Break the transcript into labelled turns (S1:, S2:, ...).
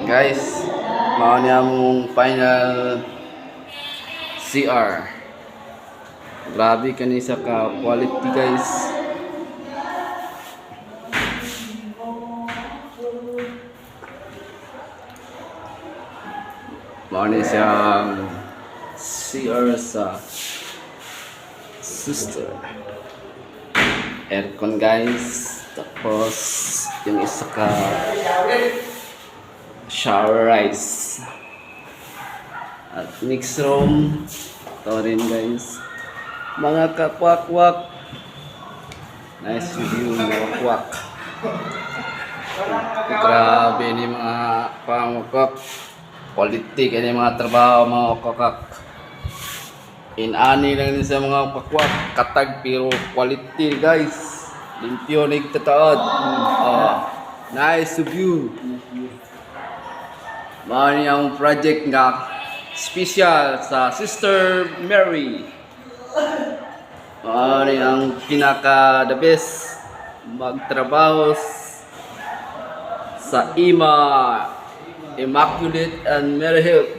S1: Guys, mao ni among final CR. Grabe kani sa ka quality guys. Mao ni siyang CR sa sister. Aircon guys. Tapos yung isa ka shower rice. At mix room. Ito rin guys. Mga kakwak-kwak. Nice view mga kwak. Grabe ni mga pangkwak. Quality kaya mga trabaho mga kwak. Inani lang din sa mga kwak. Katag pero quality guys. Limpyo na igtataod. Nice view. Mao ni ang project nga special sa Sister Mary. Mao ni ang pinaka the best magtrabaho sa Immaculate and Mary Health.